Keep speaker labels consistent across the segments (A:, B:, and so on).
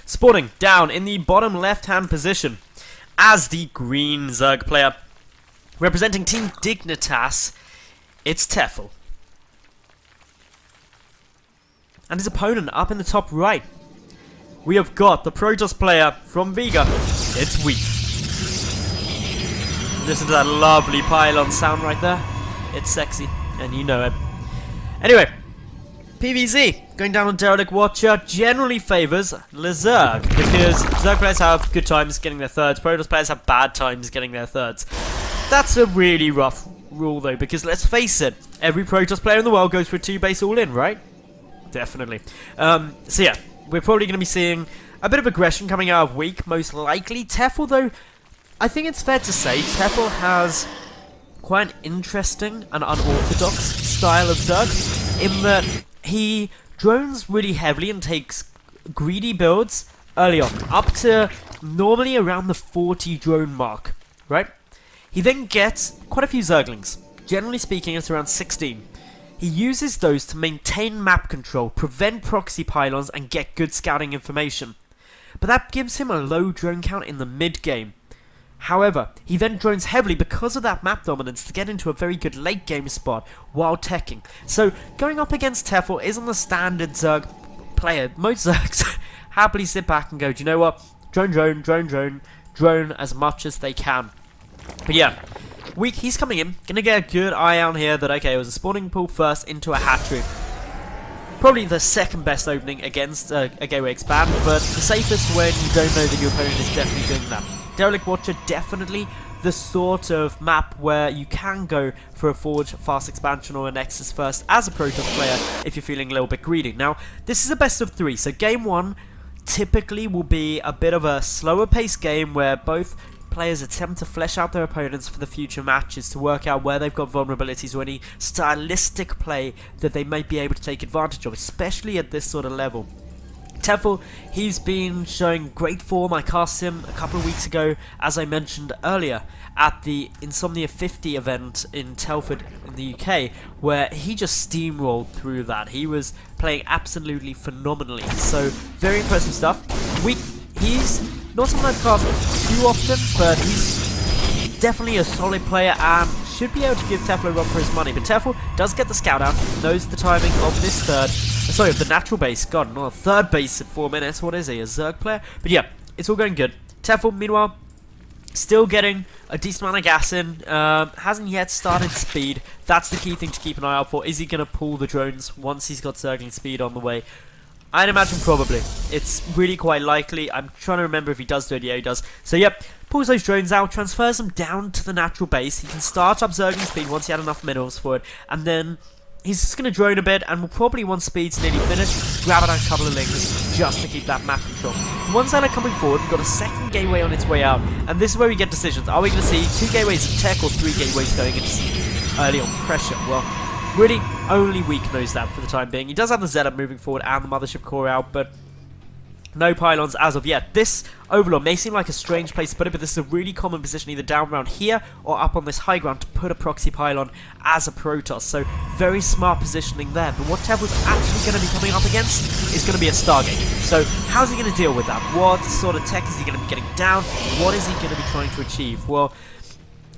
A: Spawning down in the bottom left-hand position as the green Zerg player. Representing Team Dignitas, it's Tefel. And his opponent up in the top right, we have got the Protoss player from Vega. It's Weak. Listen to that lovely pylon sound right there. It's sexy, and you know it. Anyway, PvZ going down on Derelict Watcher generally favours Zerg, because Zerg players have good times getting their thirds, Protoss players have bad times getting their thirds. That's a really rough rule though, because let's face it, every Protoss player in the world goes for a 2-base all-in, right? Definitely. So yeah, we're probably going to be seeing a bit of aggression coming out of Weak, most likely. Tefel though, I think it's fair to say, Tefel has quite an interesting and unorthodox style of Zerg, in that he drones really heavily and takes greedy builds early on, up to normally around the 40 drone mark, right? He then gets quite a few Zerglings. Generally speaking, it's around 16. He uses those to maintain map control, prevent proxy pylons, and get good scouting information. But that gives him a low drone count in the mid-game. However, he then drones heavily because of that map dominance to get into a very good late game spot while teching. So going up against Tefel isn't the standard Zerg player. Most Zergs happily sit back and go, do you know what? Drone as much as they can. But yeah, Weak, he's coming in, gonna get a good eye on here that, okay, it was a spawning pool first into a hatchery. Probably the second best opening against a gateway expand, but the safest when you don't know that your opponent is definitely doing that. Derelict Watcher, definitely the sort of map where you can go for a forward fast expansion or a Nexus first as a Protoss player if you're feeling a little bit greedy. Now, this is a best of 3, so game 1 typically will be a bit of a slower paced game where both players attempt to flesh out their opponents for the future matches to work out where they've got vulnerabilities or any stylistic play that they might be able to take advantage of, especially at this sort of level. Tefel, he's been showing great form. I cast him a couple of weeks ago, as I mentioned earlier, at the Insomnia 50 event in Telford in the UK, where he just steamrolled through that. He was playing absolutely phenomenally, so very impressive stuff. He's not someone I've cast too often, but he's definitely a solid player and should be able to give Tefel a run for his money. But Tefel does get the scout out, knows the timing of this of the natural base. God, not a third base at 4 minutes. What is he, a Zerg player? But yeah, it's all going good. Tefel, meanwhile, still getting a decent amount of gas in. Hasn't yet started speed. That's the key thing to keep an eye out for. Is he going to pull the drones once he's got Zergling speed on the way? I'd imagine probably. It's really quite likely. I'm trying to remember if he does do it. Yeah, he does. So yep, pulls those drones out, transfers them down to the natural base. He can start up Zergling speed once he had enough minerals for it, and then he's just going to drone a bit, and will probably, once speed's nearly finished, grab it on a couple of lings just to keep that map control. One side coming forward, we've got a second gateway on its way out, and this is where we get decisions. Are we going to see 2 gateways of tech or 3 gateways going into early on pressure? Well, really, only Weak knows that for the time being. He does have the Zealot moving forward and the Mothership core out, but no pylons as of yet. This Overlord may seem like a strange place to put it, but this is a really common position, either down around here or up on this high ground, to put a proxy pylon as a Protoss. So very smart positioning there. But what Tefel's actually going to be coming up against is going to be a Stargate. So how's he going to deal with that? What sort of tech is he going to be getting down? What is he going to be trying to achieve? Well,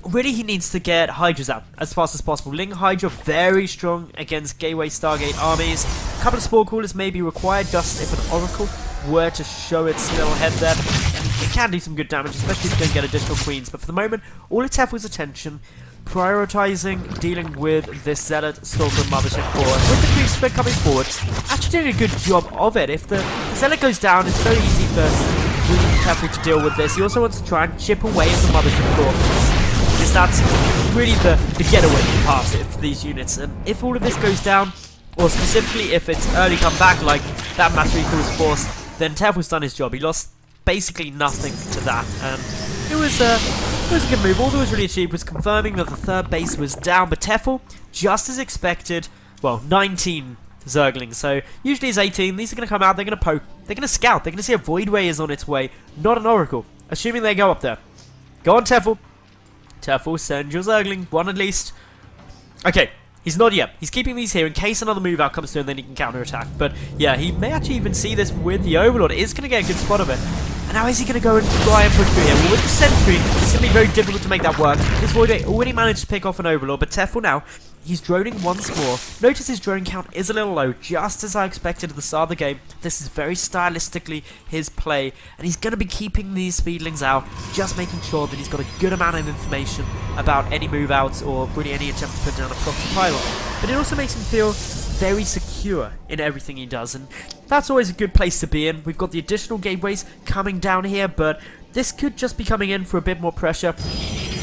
A: really, he needs to get Hydras out as fast as possible. Ling Hydra, very strong against Gateway Stargate armies. A couple of Spore Coolers may be required, just if an Oracle were to show its little head there. And it can do some good damage, especially if you don't get additional Queens. But for the moment, all of Tefel's attention, prioritizing dealing with this Zealot, Stalker, Mothership core. And with the creep spread coming forward, actually doing a good job of it. If the Zealot goes down, it's very easy for Tefel to deal with this. He also wants to try and chip away at the Mothership core, because that's really the getaway path for these units. And if all of this goes down, or specifically if it's early come back like that Master Equals Force, then Tefel's done his job. He lost basically nothing to that, and it was a good move. All that was really achieved was confirming that the third base was down, but Tefel, just as expected, well, 19 Zerglings, so usually it's 18. These are going to come out, they're going to poke, they're going to scout, they're going to see a Void Ray is on its way, not an Oracle, assuming they go up there. Go on, Tefel. Tefel, send your Zergling, one at least. Okay, He's not yet. He's keeping these here in case another move out comes through and then he can counter-attack. But yeah, he may actually even see this with the Overlord. Is going to get a good spot of it. And now is he going to go and try and push through here? Well, with the Sentry, it's going to be very difficult to make that work. This Void Ray already managed to pick off an Overlord, but Tefel now, he's droning once more. Notice his drone count is a little low, just as I expected at the start of the game. This is very stylistically his play, and he's going to be keeping these speedlings out, just making sure that he's got a good amount of information about any move outs or really any attempt to put down a proxy pylon. But it also makes him feel very secure in everything he does, and that's always a good place to be in. We've got the additional gateways coming down here, but this could just be coming in for a bit more pressure.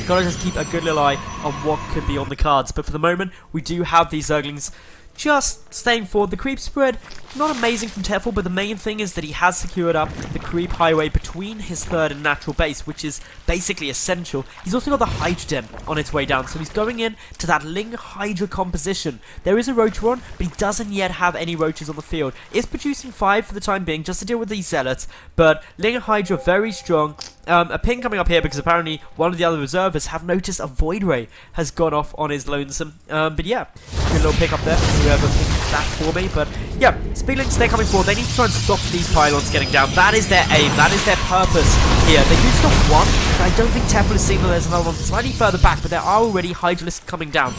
A: Gotta just keep a good little eye on what could be on the cards. But for the moment, we do have these Zerglings just staying forward. The creep spread, not amazing from Tefel, but the main thing is that he has secured up the creep highway between his third and natural base, which is basically essential. He's also got the Hydra Den on its way down, so he's going in to that Ling Hydra composition. There is a Roach on, but he doesn't yet have any Roaches on the field. Is producing 5 for the time being, just to deal with these Zealots, but Ling Hydra very strong. A ping coming up here because apparently one of the other reservists have noticed a Void Ray has gone off on his lonesome. But yeah, good little pick up there. Whoever picked that for me. But yeah, Speedlings, they're coming forward. They need to try and stop these pylons getting down. That is their aim. That is their purpose here. They do stop one, but I don't think Tefel has seen that there's another one slightly further back. But there are already Hydralists coming down.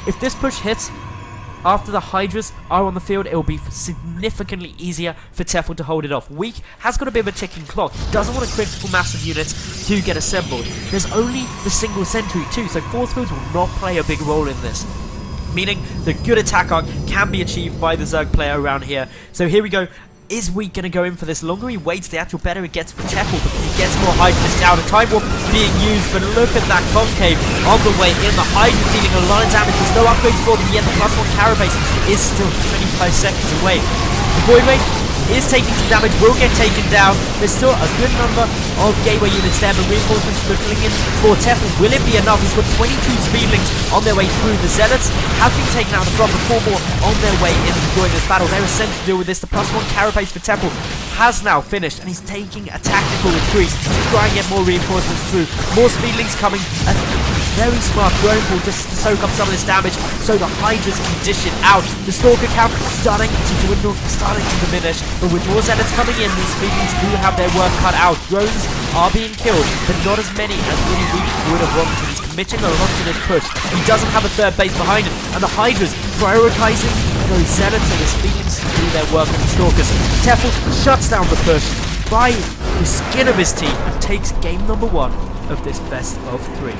A: If this push hits, after the Hydras are on the field, it will be significantly easier for Tefel to hold it off. Weak has got a bit of a ticking clock. He doesn't want a critical mass of units to get assembled. There's only the single sentry too, so force fields will not play a big role in this. Meaning the good attack arc can be achieved by the Zerg player around here. So here we go. Is Weak going to go in for this? Longer he waits, the actual better it gets for Tefel because he gets more Hydralists out. A Time Warp being used, but look at that Concave on the way in. The Hydra dealing a lot of damage. There's no upgrades for them yet. The +1 Carapace is still 25 seconds away. The Void Ray is taking some damage, will get taken down. There's still a good number of gateway units there, but reinforcements trickling in for Tefel. Will it be enough? He's got 22 Speedlings on their way through. The Zealots have been taken out of the front, but 4 more on their way in to join this battle. They're essential to deal with this. The +1 Carapace for Tefel has now finished, and he's taking a tactical retreat to try and get more reinforcements through. More Speedlings coming. A very smart drone ball just to soak up some of this damage, so the Hydras can dish it out. The Stalker count starting to dwindle, starting to diminish, but with more Zealots coming in, these Speedlings do have their work cut out. Drones are being killed, but not as many as really Weak would have wanted. He's committing a lot to this push. He doesn't have a third base behind him, and the Hydras prioritizing those Zealots, and the Speedlings can do their work on the Stalkers. Tefel shuts down the push by the skin of his teeth and takes game number 1 of this best of 3.